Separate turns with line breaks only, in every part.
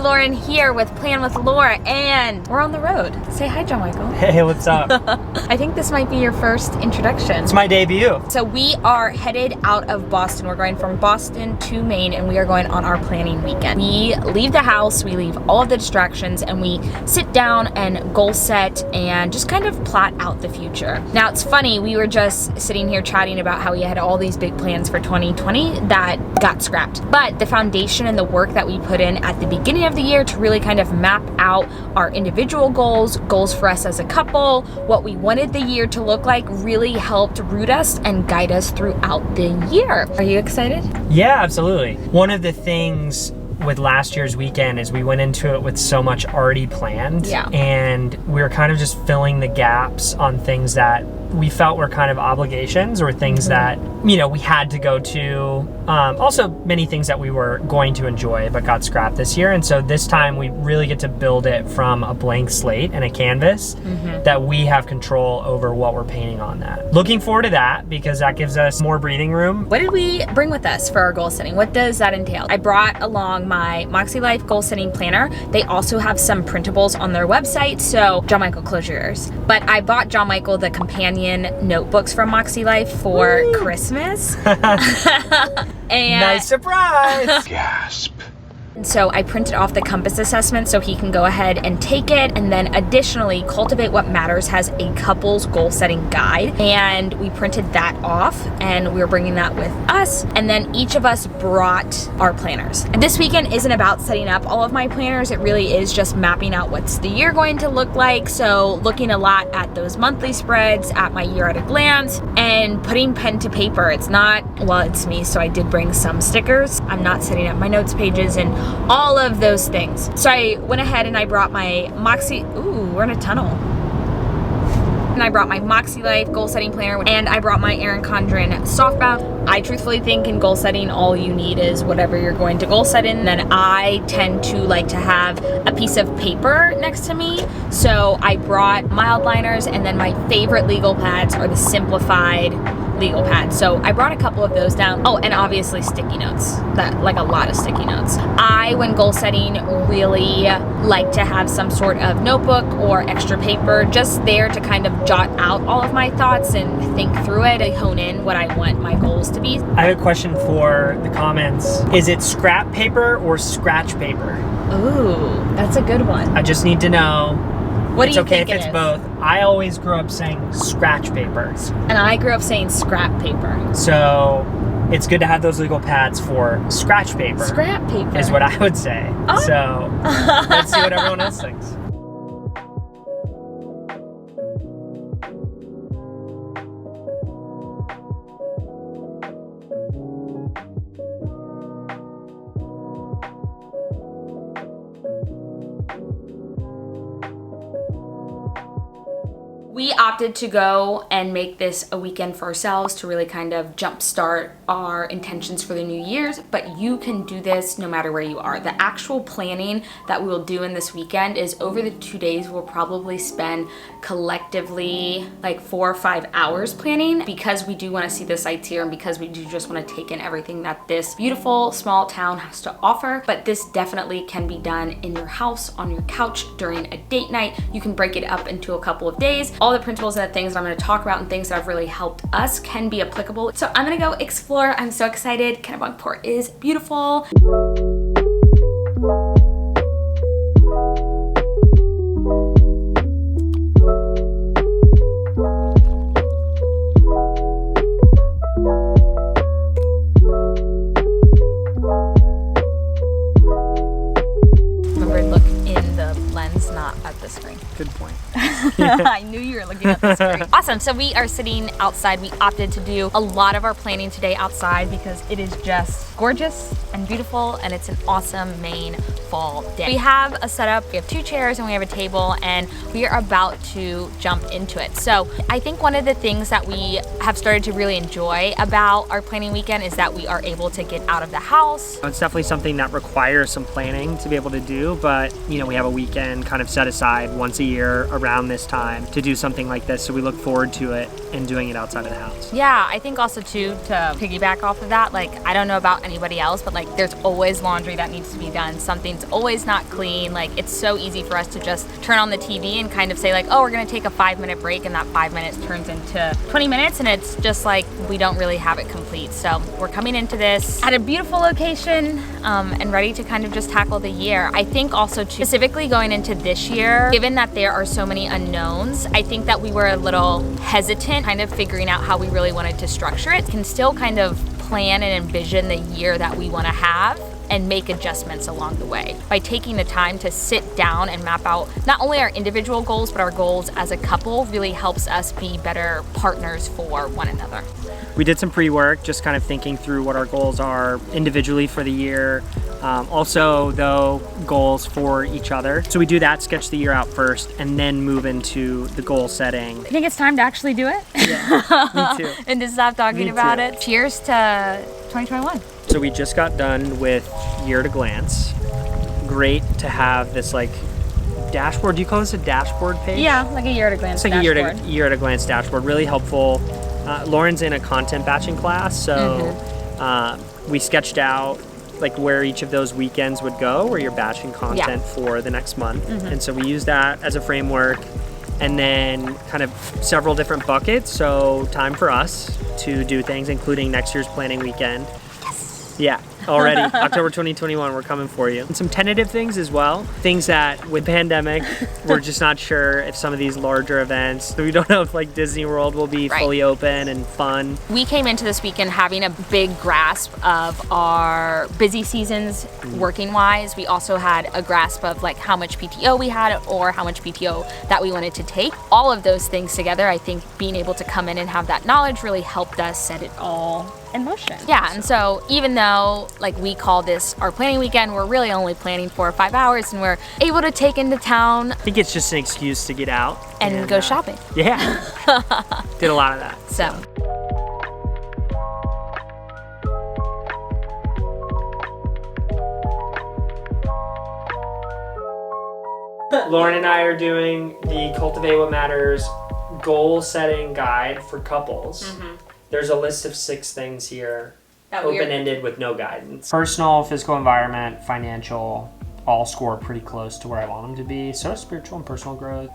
Lauren here with Plan with Laura, and we're on the road. Say hi, John Michael.
Hey, what's up?
I think this might be your first introduction.
It's my debut.
So we are headed out of Boston. We're going from Boston to Maine, and we are going on our planning weekend. We leave the house, we leave all of the distractions, and we sit down and goal set and just kind of plot out the future. Now, it's funny, we were just sitting here chatting about how we had all these big plans for 2020 that got scrapped. But the foundation and the work that we put in at the beginning of the year to really kind of map out our individual goals for us as a couple, what we wanted the year to look like, really helped root us and guide us throughout the year. Are you excited?
Yeah, absolutely. One of the things with last year's weekend is we went into it with so much already planned.
Yeah.
And we were kind of just filling the gaps on things that we felt were kind of obligations or things that, you know, we had to go to. Also many things that we were going to enjoy but got scrapped this year. And so this time we really get to build it from a blank slate and a canvas that we have control over what we're painting on that. Looking forward to that because that gives us more breathing room.
What did we bring with us for our goal setting? What does that entail? I brought along my Moxie Life goal setting planner. They also have some printables on their website. So John Michael, close your ears. But I bought John Michael the companion notebooks from Moxie Life for Christmas. And
nice surprise!
Gasp.
so I printed off the compass assessment so he can go ahead and take it. And then additionally, Cultivate What Matters has a couples goal setting guide, and we printed that off and we were bringing that with us. And then each of us brought our planners. And this weekend isn't about setting up all of my planners. It really is just mapping out what's the year going to look like. So looking a lot at those monthly spreads, at my year at a glance, and putting pen to paper. It's not, well, it's me, so I did bring some stickers. I'm not setting up my notes pages and all of those things. So I went ahead and I brought my Moxie, ooh, we're in a tunnel. And I brought my Moxie Life goal setting planner, and I brought my Erin Condren soft bath. I truthfully think in goal setting, all you need is whatever you're going to goal set in. Then I tend to like to have a piece of paper next to me. So I brought mild liners, and then my favorite legal pads are the simplified legal pads. So I brought a couple of those down. Oh, and obviously sticky notes, that like a lot of sticky notes. I, when goal setting, really like to have some sort of notebook or extra paper just there to kind of jot out all of my thoughts and think through it and hone in what I want my goals to be.
I have a question for the comments. Is it scrap paper or scratch paper?
Ooh, that's a good one.
I just need to know.
What
It's
do you
okay
think
if
it
it's
is?
both. I always grew up saying scratch paper.
And I grew up saying scrap paper.
So it's good to have those legal pads for scratch paper.
Scrap paper.
Is what I would say.
Oh.
So let's see what everyone else thinks.
We opted to go and make this a weekend for ourselves to really kind of jumpstart our intentions for the new year's, but you can do this no matter where you are. The actual planning that we will do in this weekend is over the 2 days. We'll probably spend collectively like 4 or 5 hours planning because we do want to see the sights here and because we do just want to take in everything that this beautiful small town has to offer. But this definitely can be done in your house, on your couch, during a date night. You can break it up into a couple of days. All the principles and the things that I'm going to talk about and things that have really helped us can be applicable. So I'm going to go explore. I'm so excited. Kennebunkport is beautiful. Remember, look in the lens, not at the screen.
Good point.
I knew you were looking at the screen. Awesome, so we are sitting outside. We opted to do a lot of our planning today outside because it is just gorgeous and beautiful, and it's an awesome Maine fall day. We have a setup, we have 2 chairs and we have a table, and we are about to jump into it. So I think one of the things that we have started to really enjoy about our planning weekend is that we are able to get out of the house.
It's definitely something that requires some planning to be able to do, but you know, we have a weekend kind of set aside once a year around this time to do something something like this, so we look forward to it and doing it outside of the house.
Yeah, I think also too, to piggyback off of that, like, I don't know about anybody else, but like there's always laundry that needs to be done. Something's always not clean. Like, it's so easy for us to just turn on the TV and kind of say like, oh, we're gonna take a 5-minute break, and that 5 minutes turns into 20 minutes, and it's just like we don't really have it complete. So we're coming into this at a beautiful location and ready to kind of just tackle the year. I think also too, specifically going into this year, given that there are so many unknowns, I think that we were a little hesitant kind of figuring out how we really wanted to structure it. Can still kind of plan and envision the year that we want to have and make adjustments along the way by taking the time to sit down and map out not only our individual goals, but our goals as a couple really helps us be better partners for one another.
We did some pre-work, just kind of thinking through what our goals are individually for the year. Also, though, goals for each other. So we do that, sketch the year out first, and then move into the goal setting.
I think it's time to actually do it.
Yeah, me too.
And to stop talking
Me
about
too.
it. Cheers to 2021.
So we just got done with Year at a Glance. Great to have this like dashboard. Do you call this a dashboard page?
Yeah, like a year at a glance.
It's like
dashboard.
a year at a glance dashboard. Really helpful. Lauren's in a content batching class, so we sketched out like where each of those weekends would go, where you're batching content for the next month. And so we use that as a framework, and then kind of several different buckets. So time for us to do things, including next year's planning weekend. Yeah, already. October 2021, we're coming for you. And some tentative things as well. Things that with pandemic, we're just not sure if some of these larger events, we don't know if like Disney World will be fully open and fun.
We came into this weekend having a big grasp of our busy seasons working wise. We also had a grasp of like how much PTO we had or how much PTO that we wanted to take. All of those things together, I think being able to come in and have that knowledge really helped us set it all in motion. Yeah, and so even though like we call this our planning weekend, we're really only planning 4 or 5 hours, and we're able to take into town.
I think it's just an excuse to get out
and go shopping.
Yeah, did a lot of that.
So.
Lauren and I are doing the Cultivate What Matters goal setting guide for couples. There's a list of 6 things here, open-ended with no guidance. Personal, physical environment, financial, all score pretty close to where I want them to be. So spiritual and personal growth.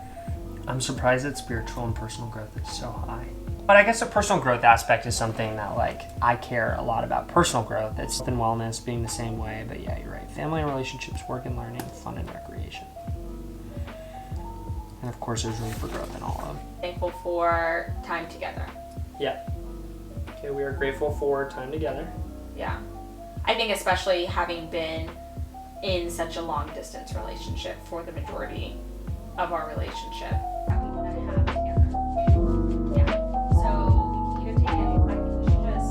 I'm surprised that spiritual and personal growth is so high. But I guess the personal growth aspect is something that like I care a lot about. Personal growth, it's health and wellness being the same way, but yeah, you're right. Family and relationships, work and learning, fun and recreation. And of course there's room for growth in all of them.
Thankful for time together.
Yeah. Okay, we are grateful for time together.
Yeah. I think especially having been in such a long distance relationship for the majority of our relationship that we want to have together. Yeah. So we can either take it, I think we should just.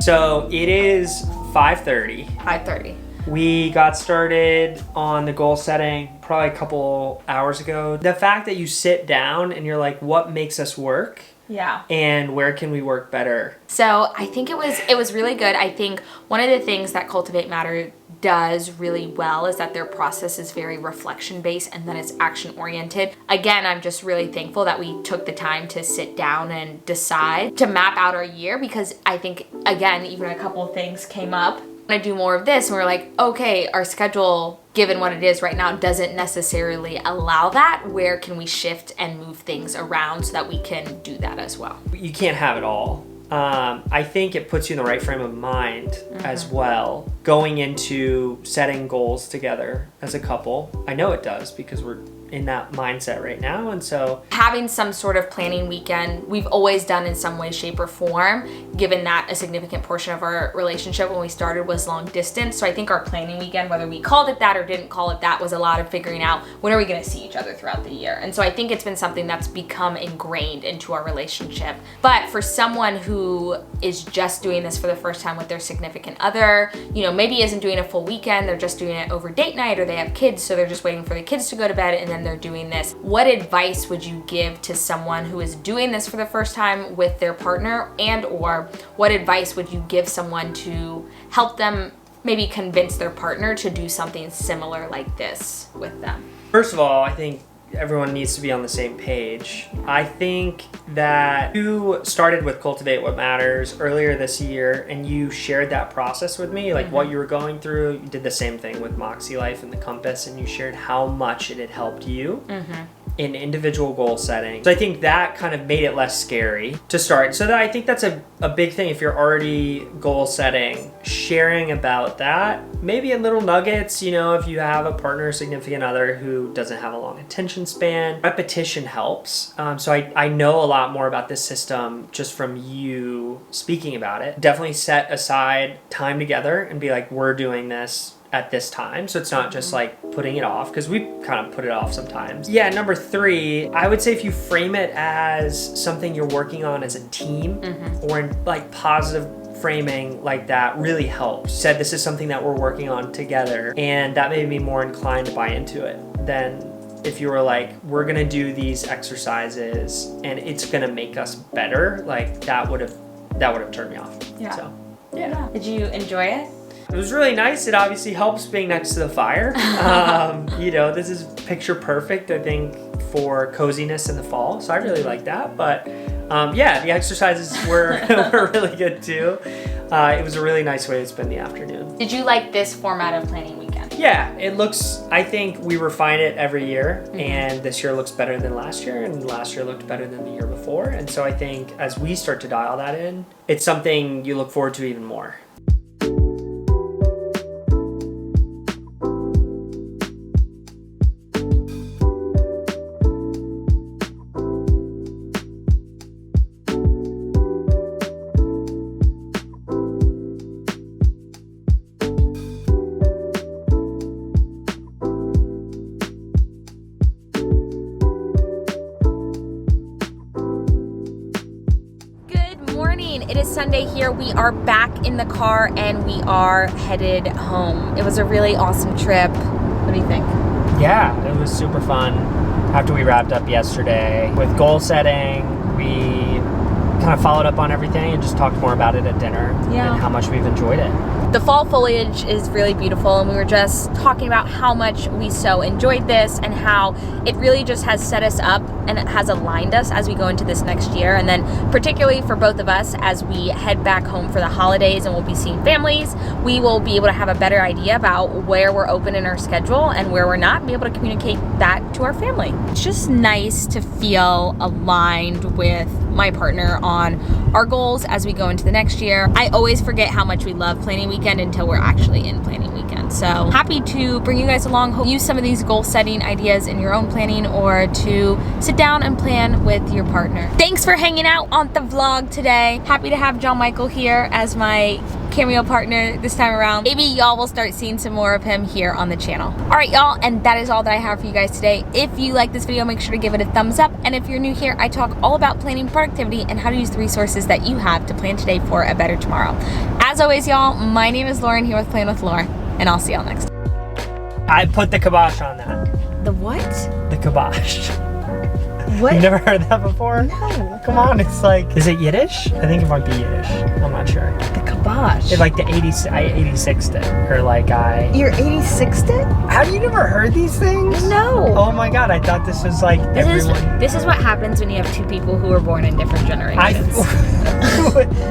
So it is 5:30.
5:30.
We got started on the goal setting probably a couple hours ago. The fact that you sit down and you're like, what makes us work?
Yeah.
And where can we work better?
So I think it was really good. I think one of the things that Cultivate Matter does really well is that their process is very reflection based and then it's action oriented. Again, I'm just really thankful that we took the time to sit down and decide to map out our year, because I think, again, even a couple of things came up. I do more of this and we're like, okay, our schedule, given what it is right now, doesn't necessarily allow that. Where can we shift and move things around so that we can do that as well?
You can't have it all. I think it puts you in the right frame of mind as well, going into setting goals together as a couple. I know it does because we're in that mindset right now. And so
having some sort of planning weekend, we've always done in some way, shape, or form, given that a significant portion of our relationship when we started was long distance. So I think our planning weekend, whether we called it that or didn't call it that, was a lot of figuring out when are we going to see each other throughout the year. And so I think it's been something that's become ingrained into our relationship. But for someone who is just doing this for the first time with their significant other, you know, maybe isn't doing a full weekend, they're just doing it over date night, or they have kids, so they're just waiting for the kids to go to bed and then they're doing this. What advice would you give to someone who is doing this for the first time with their partner, and or what advice would you give someone to help them maybe convince their partner to do something similar like this with them?
First of all, I think everyone needs to be on the same page. I think that you started with Cultivate What Matters earlier this year and you shared that process with me, like what you were going through. You did the same thing with Moxie Life and the Compass, and you shared how much it had helped you in individual goal setting. So I think that kind of made it less scary to start. So that I think that's a big thing. If you're already goal setting, sharing about that, maybe in little nuggets, you know, if you have a partner or significant other who doesn't have a long attention span, repetition helps. So I know a lot more about this system just from you speaking about it. Definitely set aside time together and be like, we're doing this at this time. So it's not just like putting it off, because we kind of put it off sometimes. Yeah, number 3, I would say if you frame it as something you're working on as a team or in like positive framing like that really helps. Said this is something that we're working on together, and that made me more inclined to buy into it than if you were like, we're gonna do these exercises and it's gonna make us better. Like that would have turned me off.
Yeah.
So yeah.
Did you enjoy it?
It was really nice. It obviously helps being next to the fire. You know, this is picture perfect, I think, for coziness in the fall. So I really like that. But yeah, the exercises were really good too. It was a really nice way to spend the afternoon.
Did you like this format of planning weekend?
Yeah, it looks, I think we refine it every year, and this year looks better than last year, and last year looked better than the year before. And so I think as we start to dial that in, it's something you look forward to even more.
It is Sunday here. We are back in the car and we are headed home. It was a really awesome trip. What do you think?
Yeah, it was super fun. After we wrapped up yesterday with goal setting, we kind of followed up on everything and just talked more about it at dinner and how much we've enjoyed it.
The fall foliage is really beautiful, and we were just talking about how much we so enjoyed this and how it really just has set us up and it has aligned us as we go into this next year. And then particularly for both of us, as we head back home for the holidays and we'll be seeing families, we will be able to have a better idea about where we're open in our schedule and where we're not, and be able to communicate that to our family. It's just nice to feel aligned with my partner on our goals as we go into the next year. I always forget how much we love planning weekend until we're actually in planning weekend. So happy to bring you guys along, use some of these goal setting ideas in your own planning, or to sit down and plan with your partner. Thanks for hanging out on the vlog today. Happy to have John Michael here as my cameo partner this time around. Maybe y'all will start seeing some more of him here on the channel. All right, y'all, and that is all that I have for you guys today. If you like this video, make sure to give it a thumbs up. And if you're new here, I talk all about planning productivity and how to use the resources that you have to plan today for a better tomorrow. As always, y'all, my name is Lauren here with Plan with Lauren, and I'll see y'all next time.
I put the kibosh on that.
The what?
The kibosh.
What?
You've never heard that before?
No.
Come on, it's like, is it Yiddish? I think it might be Yiddish. I'm not sure.
The kibosh.
It's like the 86th it, or like
You're 86th it?
Have you never heard these things?
No.
Oh my god, I thought this was like everyone.
This is what happens when you have two people who are born in different generations.